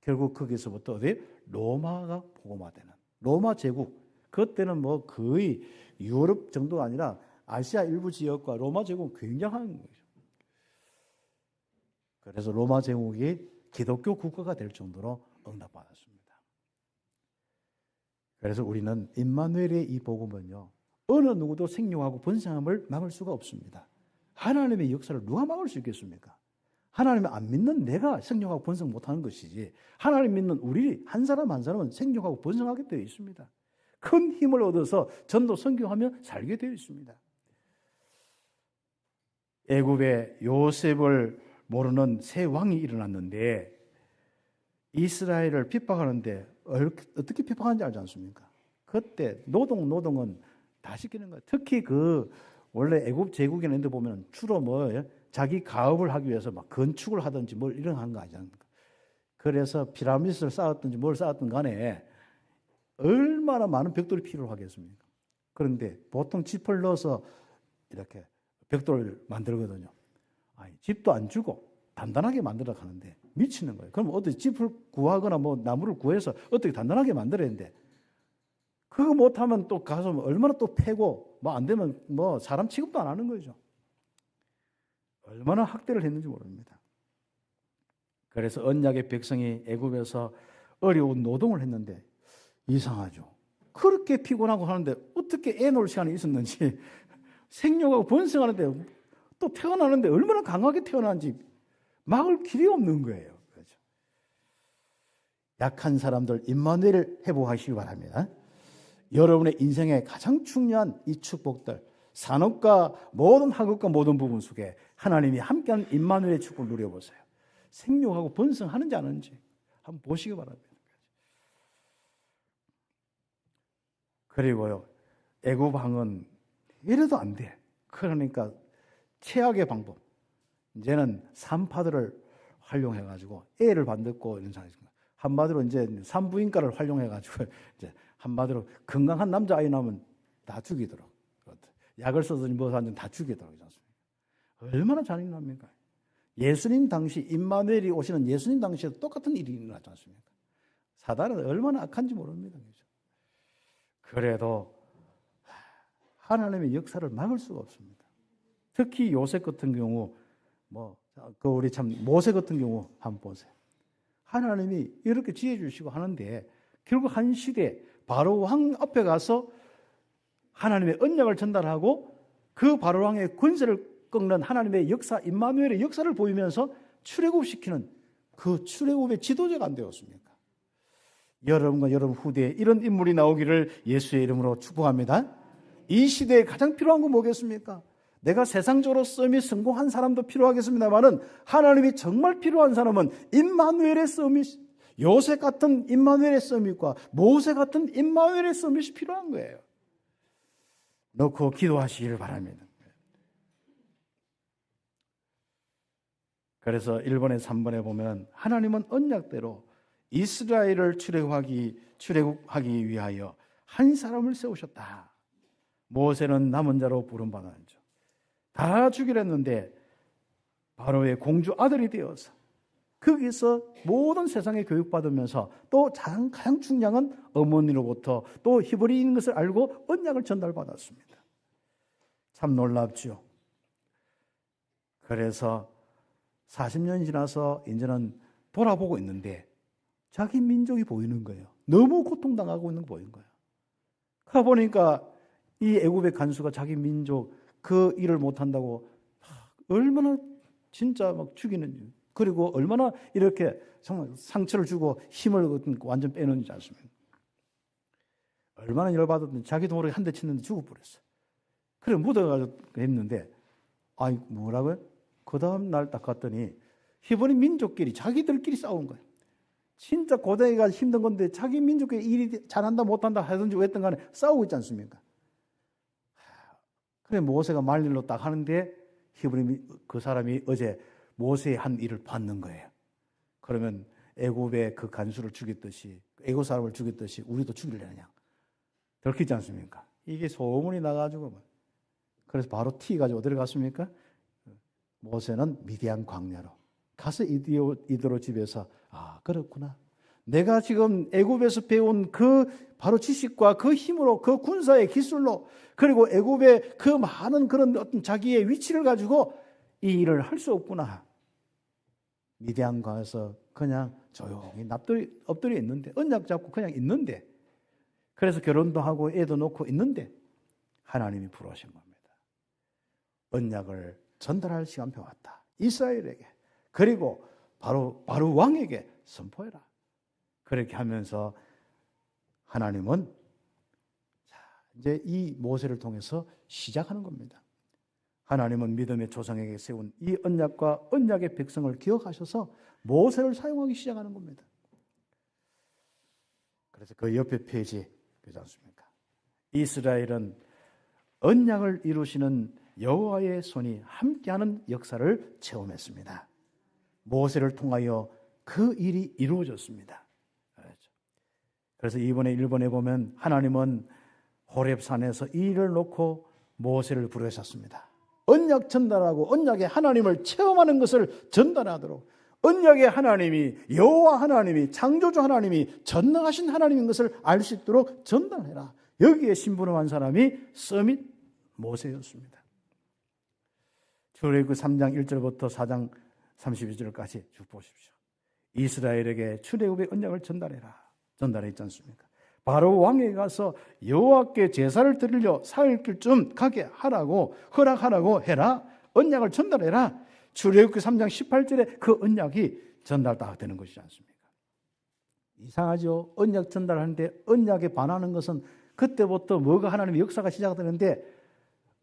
결국 거기서부터 어디 로마가 복음화되는 로마 제국. 그때는 뭐 거의 유럽 정도가 아니라 아시아 일부 지역과 로마 제국은 굉장한 거죠. 그래서 로마 제국이 기독교 국가가 될 정도로 응답받았습니다. 그래서 우리는 임마누엘의 이 복음은요, 어느 누구도 생육하고 번성함을 막을 수가 없습니다. 하나님의 역사를 누가 막을 수 있겠습니까? 하나님을 안 믿는 내가 생육하고 번성 못하는 것이지, 하나님 믿는 우리 한 사람 한 사람은 생육하고 번성하게 되어 있습니다. 큰 힘을 얻어서 전도 선교하며 살게 되어 있습니다. 애굽에 요셉을 모르는 새 왕이 일어났는데 이스라엘을 핍박하는데 어떻게 핍박하는지 알지 않습니까? 그때 노동은 다 시키는 거예요. 특히 그 원래 애굽 제국에 있는 데 보면 주로 뭐 자기 가업을 하기 위해서 막 건축을 하든지 뭘 이런 거 하는 거 아니잖습니까? 그래서 피라미드를 쌓았든지 뭘 쌓았든 간에 얼마나 많은 벽돌이 필요하겠습니까? 그런데 보통 짚을 넣어서 이렇게 벽돌을 만들거든요. 아니, 집도 안 주고 단단하게 만들어 가는데 미치는 거예요. 그럼 어떻게 짚을 구하거나 뭐 나무를 구해서 어떻게 단단하게 만들어야 되는데 그거 못하면 또 가서 얼마나 또 패고 뭐 안 되면 뭐 사람 취급도 안 하는 거죠. 얼마나 학대를 했는지 모릅니다. 그래서 언약의 백성이 애굽에서 어려운 노동을 했는데 이상하죠. 그렇게 피곤하고 하는데 어떻게 애 놓을 시간이 있었는지 생육하고 번성하는데 또 태어나는데 얼마나 강하게 태어난지 막을 길이 없는 거예요. 그렇죠? 약한 사람들 임마누엘을 회복하시기 바랍니다. 여러분의 인생에 가장 중요한 이 축복들, 산업과 모든 학업과 모든 부분 속에 하나님이 함께하는 임마누엘의 축복을 누려보세요. 생육하고 번성하는지 안 하는지 한번 보시기 바랍니다. 그리고요, 애굽 왕은 이래도 안 돼. 그러니까 최악의 방법. 이제는 산파들을 활용해가지고 애를 반듣고 이런 상황이 있습니다. 한마디로 이제 산부인과를 활용해가지고 이제 한마디로 건강한 남자아이 나오면 다 죽이도록. 약을 써서니 뭐 하든 다 죽이도록. 얼마나 잔인합니까? 예수님 당시, 임마누엘이 오시는 예수님 당시에도 똑같은 일이 일어나지 않습니까? 사단은 얼마나 악한지 모릅니다. 그래도 하나님의 역사를 막을 수가 없습니다. 특히 요셉 같은 경우, 우리 참 모세 같은 경우 한번 보세요. 하나님이 이렇게 지혜 주시고 하는데 결국 한 시대 바로 왕 앞에 가서 하나님의 언약을 전달하고 그 바로 왕의 권세를 꺾는 하나님의 역사, 임마누엘의 역사를 보이면서 출애굽시키는 그 출애굽의 지도자가 안 되었습니까? 여러분과 여러분 후대에 이런 인물이 나오기를 예수의 이름으로 축복합니다. 이 시대에 가장 필요한 건 뭐겠습니까? 내가 세상적으로 썸이 성공한 사람도 필요하겠습니다만은 하나님이 정말 필요한 사람은 임마누엘의 썸이, 요셉 같은 임마누엘의 썸이과 모세 같은 임마누엘의 썸이 필요한 거예요. 놓고 기도하시기를 바랍니다. 그래서 1번에 3번에 보면 하나님은 언약대로 이스라엘을 출애굽하기 위하여 한 사람을 세우셨다. 모세는 남은 자로 부름받았죠. 다 죽이려 했는데 바로의 공주 아들이 되어서 거기서 모든 세상에 교육받으면서 또 가장 중요한 어머니로부터 또 히브리인 것을 알고 언약을 전달받았습니다. 참 놀랍죠. 그래서 40년 지나서 이제는 돌아보고 있는데 자기 민족이 보이는 거예요. 너무 고통당하고 있는 거 보이는 거예요. 가보니까 이 애굽의 간수가 자기 민족 그 일을 못한다고 얼마나 진짜 막 죽이는지, 그리고 얼마나 이렇게 정말 상처를 주고 힘을 완전 빼놓는지 않습니까? 얼마나 열받았는지 자기도 모르게 한 대 쳤는데 죽어버렸어. 그래 묻어가지고 했는데 아이 뭐라고요? 그 다음 날 딱 갔더니 히브리 민족끼리 자기들끼리 싸운 거예요. 진짜 고대가 힘든 건데 자기 민족끼리 일이 잘한다 못한다 하든지 왜 했든 간에 싸우고 있지 않습니까? 그래 모세가 말일로 딱 하는데 히브리 그 사람이 어제 모세의 한 일을 받는 거예요. 그러면 애굽의 그 간수를 죽였듯이 애굽 사람을 죽였듯이 우리도 죽이려냐? 들키지 않습니까? 이게 소문이 나가지고 그래서 바로 튀가지고 어디로 갔습니까? 모세는 미디안 광야로 가서 이드로 집에서 그렇구나. 내가 지금 애굽에서 배운 그 바로 지식과 그 힘으로 그 군사의 기술로 그리고 애굽의 그 많은 그런 어떤 자기의 위치를 가지고 이 일을 할 수 없구나. 미디안 광야에서 그냥 조용히 엎드려 있는데 언약 잡고 그냥 있는데 그래서 결혼도 하고 애도 놓고 있는데 하나님이 부르신 겁니다. 언약을 전달할 시간표 왔다. 이스라엘에게 그리고 바로 왕에게 선포해라. 그렇게 하면서 하나님은 이제 이 모세를 통해서 시작하는 겁니다. 하나님은 믿음의 조상에게 세운 이 언약과 언약의 백성을 기억하셔서 모세를 사용하기 시작하는 겁니다. 그래서 그 옆에 페이지 그렇지 않습니까? 이스라엘은 언약을 이루시는 여호와의 손이 함께하는 역사를 체험했습니다. 모세를 통하여 그 일이 이루어졌습니다. 그래서 이번에 일본에 보면 하나님은 호렙산에서 이 일을 놓고 모세를 부르셨습니다. 언약 전달하고 언약의 하나님을 체험하는 것을 전달하도록 언약의 하나님이 여호와 하나님이 창조주 하나님이 전능하신 하나님인 것을 알 수 있도록 전달해라. 여기에 심부름한 사람이 서밋 모세였습니다. 출애굽기 3장 1절부터 4장 32절까지 쭉 보십시오. 이스라엘에게 출애굽의 언약을 전달했지 않습니까? 바로 왕에게 가서 여호와께 제사를 드리려 사흘쯤 가게 하라고 허락하라고 해라. 언약을 전달해라. 출애굽기 3장 18절에 그 언약이 전달다 되는 것이지 않습니까? 이상하죠. 언약 전달하는데 언약에 반하는 것은 그때부터 뭐가 하나님의 역사가 시작되는데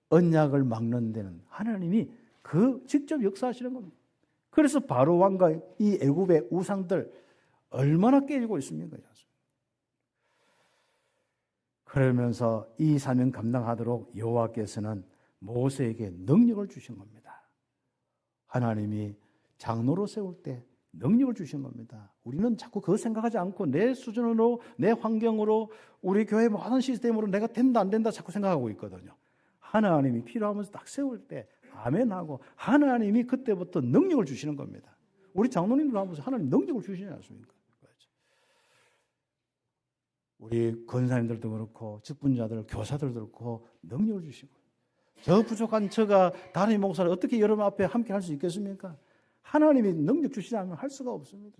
언약을 막는 데는 하나님이 그 직접 역사하시는 겁니다. 그래서 바로 왕과 이 애굽의 우상들 얼마나 깨지고 있습니까? 그러면서 이 사명 감당하도록 여호와께서는 모세에게 능력을 주신 겁니다. 하나님이 장로로 세울 때 능력을 주신 겁니다. 우리는 자꾸 그거 생각하지 않고 내 수준으로 내 환경으로 우리 교회 모든 시스템으로 내가 된다 안 된다 자꾸 생각하고 있거든요. 하나님이 필요하면서 딱 세울 때 아멘하고 하나님이 그때부터 능력을 주시는 겁니다. 우리 장로님들 한번 하나님 능력을 주시지 않습니까? 우리 권사님들도 그렇고 직분자들, 교사들도 그렇고 능력을 주시고 저 부족한 저가 다른 목사를 어떻게 여러분 앞에 함께 할 수 있겠습니까? 하나님이 능력 주시지 않으면 할 수가 없습니다.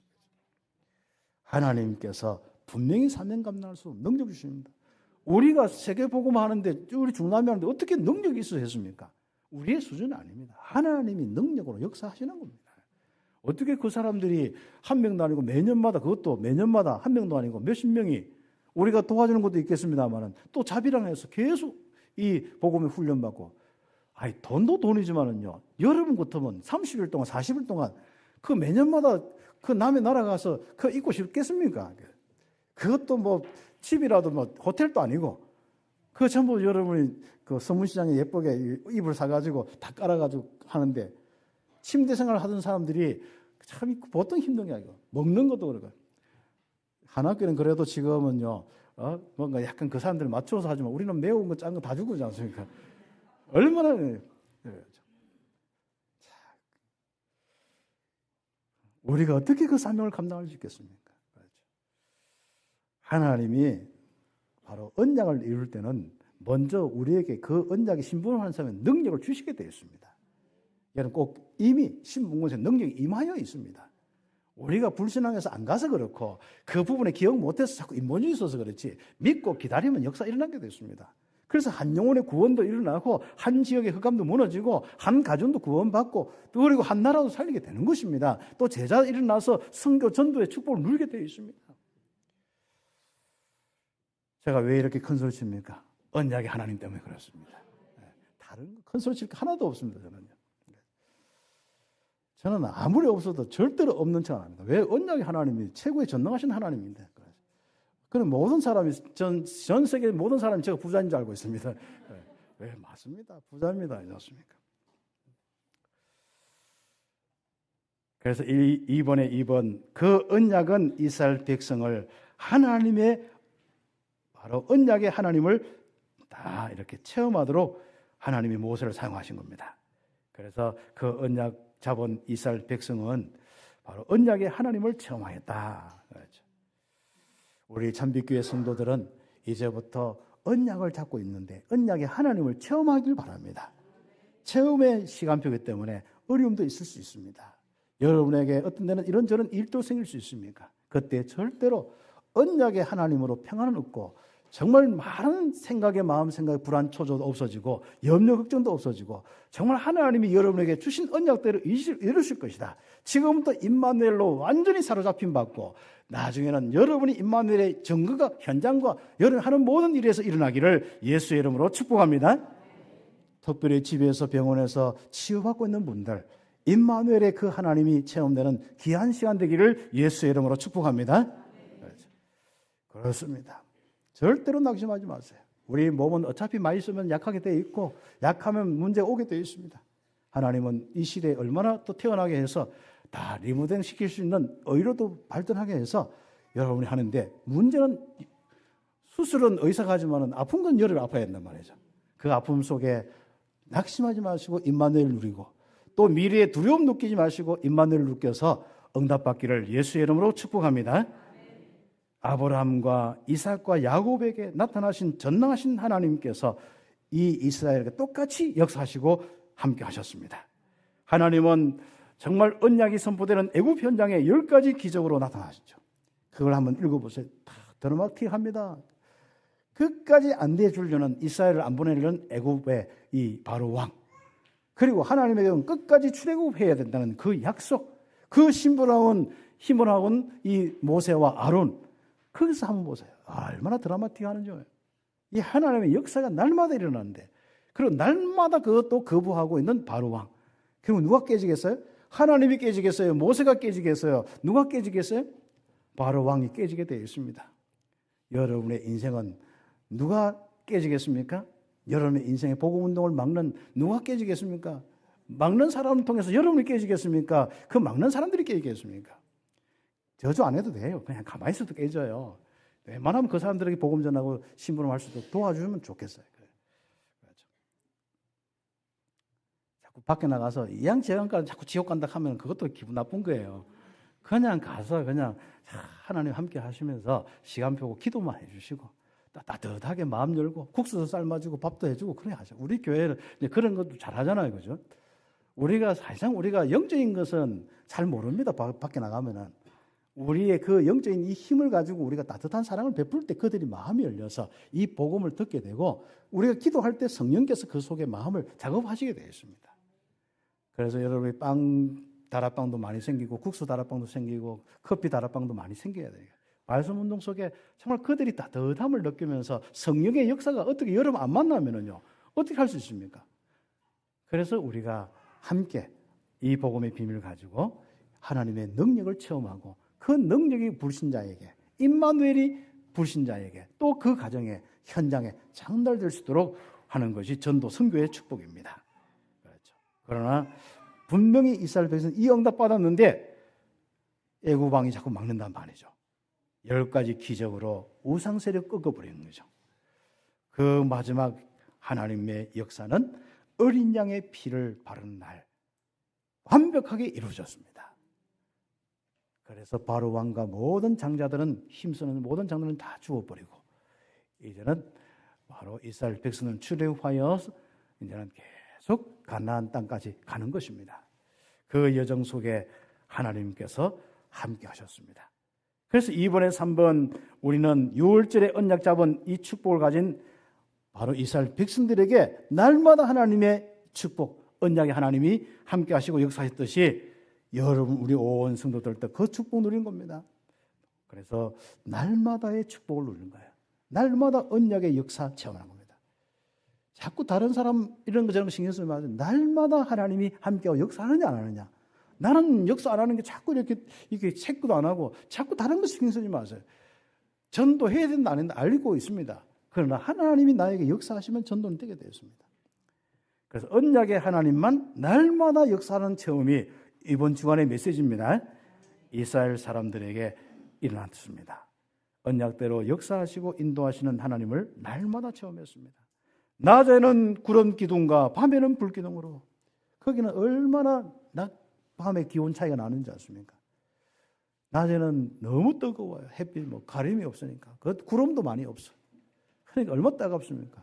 하나님께서 분명히 사명 감당할 수 능력 주십니다. 우리가 세계복음 하는데 우리 중남미 하는데 어떻게 능력이 있어야 했습니까? 우리의 수준은 아닙니다. 하나님이 능력으로 역사하시는 겁니다. 어떻게 그 사람들이 한 명도 아니고 매년마다 그것도 매년마다 한 명도 아니고 몇십 명이 우리가 도와주는 것도 있겠습니다만 또 자비랑 해서 계속 이 복음에 훈련받고 돈도 돈이지만은요 여러분 같으면 30일 동안 40일 동안 그 매년마다 그 남의 나라 가서 그 있고 싶겠습니까? 그것도 뭐 집이라도 뭐 호텔도 아니고 그 전부 여러분이 그 서문시장에 예쁘게 이불 사가지고 다 깔아가지고 하는데 침대 생활을 하던 사람들이 참 보통 힘든 게 아니고 먹는 것도 그러고 한 학교는 그래도 지금은요 뭔가 약간 그 사람들 맞춰서 하지만 우리는 매운 거 짠 거 다 주고 있지 않습니까? 얼마나 우리가 어떻게 그 사명을 감당할 수 있겠습니까? 하나님이 바로 언약을 이룰 때는 먼저 우리에게 그 언약의 신분을 사람에 능력을 주시게 되어 있습니다. 이는 꼭 이미 신분권에 능력이 임하여 있습니다. 우리가 불신앙해서 안 가서 그렇고 그 부분에 기억 못해서 자꾸 인본주의 있어서 그렇지 믿고 기다리면 역사 일어나게 됐습니다. 그래서 한 영혼의 구원도 일어나고 한 지역의 흑암도 무너지고 한 가정도 구원받고 또 그리고 한 나라도 살리게 되는 것입니다. 또 제자 일어나서 선교 전도의 축복을 누리게 되어 있습니다. 제가 왜 이렇게 큰 소리 칩니까? 언약의 하나님 때문에 그렇습니다. 다른 큰 소리 칠 게 하나도 없습니다. 저는 아무리 없어도 절대로 없는 척 안 합니다. 왜? 언약의 하나님이 최고의 전능하신 하나님인데. 그럼 모든 사람이 전 세계 모든 사람이 제가 부자인 줄 알고 있습니다. 왜 맞습니다. 부자입니다. 이렇습니까? 그래서 이번에 이번 그 언약은 이스라엘 백성을 하나님의 바로 언약의 하나님을 다 이렇게 체험하도록 하나님이 모세를 사용하신 겁니다. 그래서 그 언약 잡은 이스라엘 백성은 바로 언약의 하나님을 체험하였다. 그렇죠. 우리 참빛교회 성도들은 이제부터 언약을 잡고 있는데 언약의 하나님을 체험하길 바랍니다. 체험의 시간표이기 때문에 어려움도 있을 수 있습니다. 여러분에게 어떤 데는 이런저런 일도 생길 수 있습니까? 그때 절대로 언약의 하나님으로 평안을 얻고 정말 많은 생각에 마음 생각에 불안 초조도 없어지고 염려 걱정도 없어지고 정말 하나님이 여러분에게 주신 언약대로 이루실 것이다. 지금부터 임마누엘로 완전히 사로잡힘 받고 나중에는 여러분이 임마누엘의 증거가 현장과 여러분 하는 모든 일에서 일어나기를 예수의 이름으로 축복합니다. 특별히 집에서 병원에서 치유받고 있는 분들 임마누엘의 그 하나님이 체험되는 귀한 시간 되기를 예수의 이름으로 축복합니다. 그렇습니다. 절대로 낙심하지 마세요. 우리 몸은 어차피 많이 쓰면 약하게 되어 있고 약하면 문제가 오게 되어 있습니다. 하나님은 이 시대에 얼마나 또 태어나게 해서 다 리모델링 시킬 수 있는 의료도 발전하게 해서 여러분이 하는데 문제는 수술은 의사가 하지만 아픈 건 열을 아파야 된단 말이죠. 그 아픔 속에 낙심하지 마시고 임마누엘 누리고 또 미래에 두려움 느끼지 마시고 임마누엘 느껴서 응답받기를 예수의 이름으로 축복합니다. 아브라함과 이삭과 야곱에게 나타나신 전능하신 하나님께서 이 이스라엘에게 똑같이 역사하시고 함께 하셨습니다. 하나님은 정말 언약이 선포되는 애굽 현장에 10가지 기적으로 나타나시죠. 그걸 한번 읽어보세요. 다 드라마틱합니다. 끝까지 안 대주려는 이스라엘을 안 보내려는 애굽의 이 바로 왕 그리고 하나님에게는 끝까지 출애굽해야 된다는 그 약속 그 신분하고는 이 모세와 아론 거기서 한번 보세요. 얼마나 드라마틱하는지. 이 하나님의 역사가 날마다 일어나는데 그리고 날마다 그것도 거부하고 있는 바로 왕. 그리고 누가 깨지겠어요? 하나님이 깨지겠어요? 모세가 깨지겠어요? 누가 깨지겠어요? 바로 왕이 깨지게 되어 있습니다. 여러분의 인생은 누가 깨지겠습니까? 여러분의 인생의 복음운동을 막는 누가 깨지겠습니까? 막는 사람을 통해서 여러분이 깨지겠습니까? 그 막는 사람들이 깨지겠습니까? 저주 안 해도 돼요. 그냥 가만히 있어도 깨져요. 웬만하면 그 사람들에게 복음 전하고 심부름할 수 있도록 도와주면 좋겠어요. 그렇죠. 자꾸 밖에 나가서 이양저양까지 자꾸 지옥 간다 하면 그것도 기분 나쁜 거예요. 그냥 가서 그냥 하나님 함께 하시면서 시간 펴고 기도만 해주시고 따뜻하게 마음 열고 국수도 삶아주고 밥도 해주고 그래 하죠. 우리 교회는 그런 것도 잘하잖아요. 그죠? 사실상 우리가 영적인 것은 잘 모릅니다. 밖에 나가면은. 우리의 그 영적인 이 힘을 가지고 우리가 따뜻한 사랑을 베풀 때 그들이 마음이 열려서 이 복음을 듣게 되고 우리가 기도할 때 성령께서 그 속에 마음을 작업하시게 되어 있습니다. 그래서 여러분이 다락방도 많이 생기고 국수 다락방도 생기고 커피 다락방도 많이 생겨야 돼요. 말씀 운동 속에 정말 그들이 따뜻함을 느끼면서 성령의 역사가 어떻게 여러분 안 만나면은요 어떻게 할 수 있습니까? 그래서 우리가 함께 이 복음의 비밀을 가지고 하나님의 능력을 체험하고 그 능력이 불신자에게 임마누엘이 불신자에게 또 그 가정의 현장에 장달될 수 있도록 하는 것이 전도 선교의 축복입니다. 그렇죠. 그러나 분명히 이스라엘 백성은 이 응답 받았는데 애굽 왕이 자꾸 막는단 말이죠. 10가지 기적으로 우상 세력 꺾어버리는 거죠. 그 마지막 하나님의 역사는 어린 양의 피를 바르는 날 완벽하게 이루어졌습니다. 그래서 바로 왕과 모든 장자들은 힘쓰는 모든 장자들은 다 죽어버리고 이제는 바로 이스라엘 백성은 출애굽하여 이제는 계속 가나안 땅까지 가는 것입니다. 그 여정 속에 하나님께서 함께 하셨습니다. 그래서 이번에 3번 우리는 6월절에 언약 잡은 이 축복을 가진 바로 이스라엘 백성들에게 날마다 하나님의 축복, 언약의 하나님이 함께 하시고 역사하셨듯이 여러분 우리 온 성도들도 그 축복 누리는 겁니다. 그래서 날마다의 축복을 누리는 거예요. 날마다 언약의 역사 체험하는 겁니다. 자꾸 다른 사람 이런 거 저런 거 신경 쓰지 마세요. 날마다 하나님이 함께하고 역사하느냐 안 하느냐. 나는 역사 안 하는 게 자꾸 이렇게 체크도 안 하고 자꾸 다른 거 신경 쓰지 마세요. 전도해야 된다 안 된다 알고 있습니다. 그러나 하나님이 나에게 역사하시면 전도는 되게 되었습니다. 그래서 언약의 하나님만 날마다 역사하는 체험이 이번 주간의 메시지입니다. 이스라엘 사람들에게 일어났습니다. 언약대로 역사하시고 인도하시는 하나님을 날마다 체험했습니다. 낮에는 구름 기둥과 밤에는 불 기둥으로. 거기는 얼마나 낮 밤의 기온 차이가 나는지 아십니까? 낮에는 너무 뜨거워요. 햇빛 가림이 없으니까. 그 구름도 많이 없어요. 그러니까 얼마나 따갑습니까?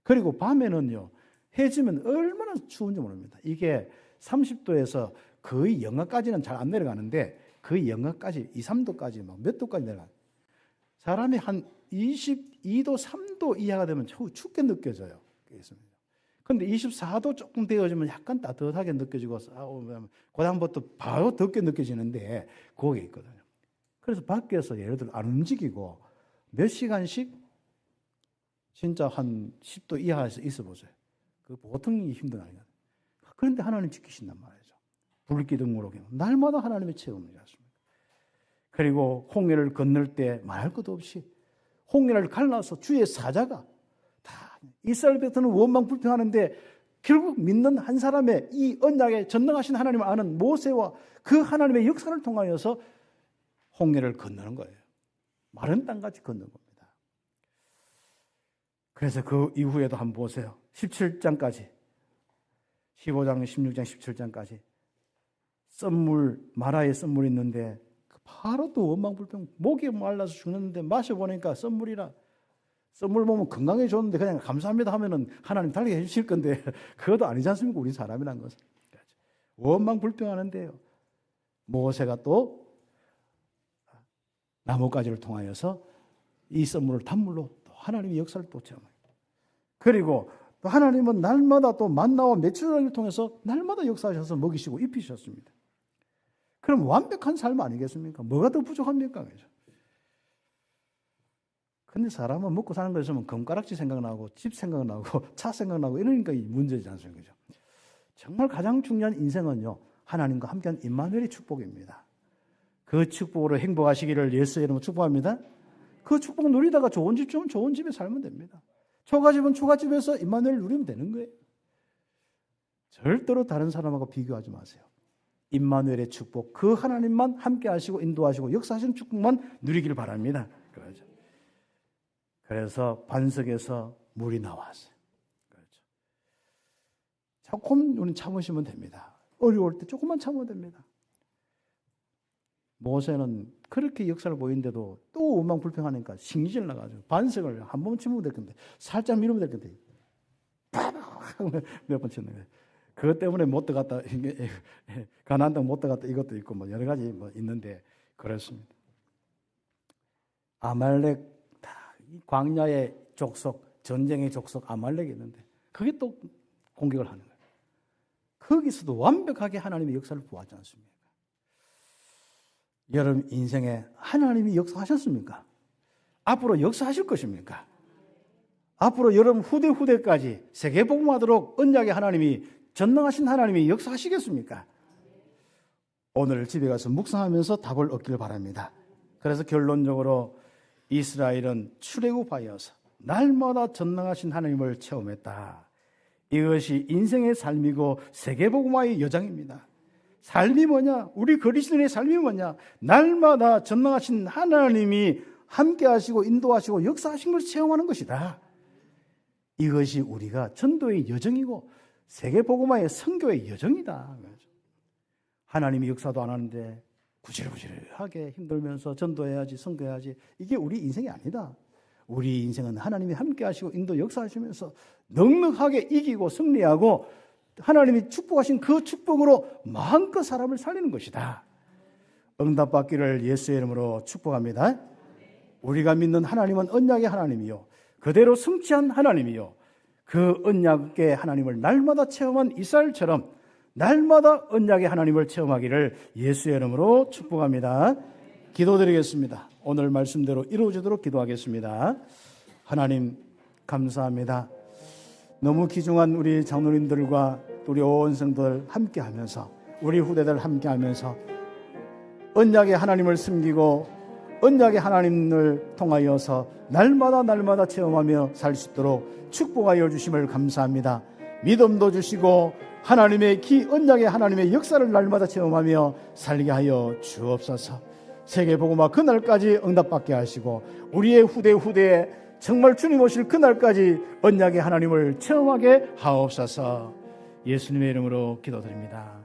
그리고 밤에는요, 해지면 얼마나 추운지 모릅니다. 이게 30도에서 거의 영하까지는 잘 안 내려가는데 거의 영하까지 2, 3도까지 몇 도까지 내려가요. 사람이 한 22도, 3도 이하가 되면 춥게 느껴져요. 그런데 24도 조금 되어지면 약간 따뜻하게 느껴지고 그다음부터 바로 덥게 느껴지는데 그게 있거든요. 그래서 밖에서 예를 들어 안 움직이고 몇 시간씩 진짜 한 10도 이하에서 있어 보세요. 그 보통 힘든 아니거든요. 그런데 하나님 지키신단 말이죠. 불기둥으로 날마다 하나님의 체험이었습니다. 그리고 홍해를 건널 때 말할 것도 없이 홍해를 갈라서 주의 사자가 다 이스라엘 백성은 원망불평하는데 결국 믿는 한 사람의 이 언약에 전능하신 하나님을 아는 모세와 그 하나님의 역사를 통하여서 홍해를 건너는 거예요. 마른 땅같이 건넌 겁니다. 그래서 그 이후에도 한번 보세요. 17장까지 15장, 16장, 17장까지 썬물, 마라의 썬물이 있는데 바로 또 원망불평, 목이 말라서 죽는데 마셔보니까 썬물이라. 썬물 보면 건강에 좋은데 그냥 감사합니다 하면은 하나님 달게 해주실 건데 그것도 아니지 않습니까? 우리 사람이란 것은. 원망불평하는데요, 모세가 또 나뭇가지를 통하여서 이 썬물을 단물로 또 하나님의 역사를 또 체험해요. 그리고 또 하나님은 날마다 또 만나와 메추라기를 통해서 날마다 역사하셔서 먹이시고 입히셨습니다. 그럼 완벽한 삶 아니겠습니까? 뭐가 더 부족합니까? 근데 사람은 먹고 사는 거 있으면 금가락지 생각나고 집 생각나고 차 생각나고 이러니까 문제지 않습니까? 정말 가장 중요한 인생은요, 하나님과 함께한 임마누엘의 축복입니다. 그 축복으로 행복하시기를 예수의 이름으로 축복합니다. 그 축복 누리다가 좋은 집 주면 좋은 집에 살면 됩니다. 초가집은 초가집에서 임마누엘을 누리면 되는 거예요. 절대로 다른 사람하고 비교하지 마세요. 임마누엘의 축복, 그 하나님만 함께 하시고 인도하시고 역사하시는 축복만 누리기를 바랍니다. 그렇죠. 그래서 반석에서 물이 나왔어요. 그렇죠. 조금 우리는 참으시면 됩니다. 어려울 때 조금만 참으면 됩니다. 모세는 그렇게 역사를 보이는데도 또 원망불평하니까 신기질 나가지고 반석을 한 번 치면 될 건데 살짝 밀으면 될 건데 몇 번 치는 거예요. 그것 때문에 못 들어갔다, 가나안 땅 못 들어갔다 이것도 있고 뭐 여러 가지 뭐 있는데 그렇습니다. 아말렉, 광야의 족속, 전쟁의 족속 아말렉이 있는데 그게 또 공격을 하는 거예요. 거기서도 완벽하게 하나님의 역사를 보았지 않습니까? 여러분 인생에 하나님이 역사하셨습니까? 앞으로 역사하실 것입니까? 앞으로 여러분 후대까지 세계복음화하도록 언약의 하나님이, 전능하신 하나님이 역사하시겠습니까? 오늘 집에 가서 묵상하면서 답을 얻기를 바랍니다. 그래서 결론적으로 이스라엘은 출애굽하여서 날마다 전능하신 하나님을 체험했다. 이것이 인생의 삶이고 세계복음화의 여정입니다. 삶이 뭐냐? 우리 그리스도인의 삶이 뭐냐? 날마다 전능하신 하나님이 함께 하시고 인도하시고 역사하신 것을 체험하는 것이다. 이것이 우리가 전도의 여정이고 세계복음화의 선교의 여정이다. 하나님이 역사도 안 하는데 구질구질하게 힘들면서 전도해야지, 선교해야지, 이게 우리 인생이 아니다. 우리 인생은 하나님이 함께 하시고 인도 역사하시면서 넉넉하게 이기고 승리하고 하나님이 축복하신 그 축복으로 마음껏 사람을 살리는 것이다. 응답받기를 예수의 이름으로 축복합니다. 우리가 믿는 하나님은 언약의 하나님이요, 그대로 성취한 하나님이요, 그 언약의 하나님을 날마다 체험한 이스라엘처럼 날마다 언약의 하나님을 체험하기를 예수의 이름으로 축복합니다. 기도드리겠습니다. 오늘 말씀대로 이루어지도록 기도하겠습니다. 하나님 감사합니다. 너무 귀중한 우리 장로님들과 우리 온 성도들 함께하면서, 우리 후대들 함께하면서 언약의 하나님을 숨기고 언약의 하나님을 통하여서 날마다 체험하며 살 수 있도록 축복하여 주심을 감사합니다. 믿음도 주시고 하나님의 언약의 하나님의 역사를 날마다 체험하며 살게 하여 주옵소서. 세계복음화 그날까지 응답받게 하시고 우리의 후대에 정말 주님 오실 그날까지 언약의 하나님을 체험하게 하옵소서. 예수님의 이름으로 기도드립니다.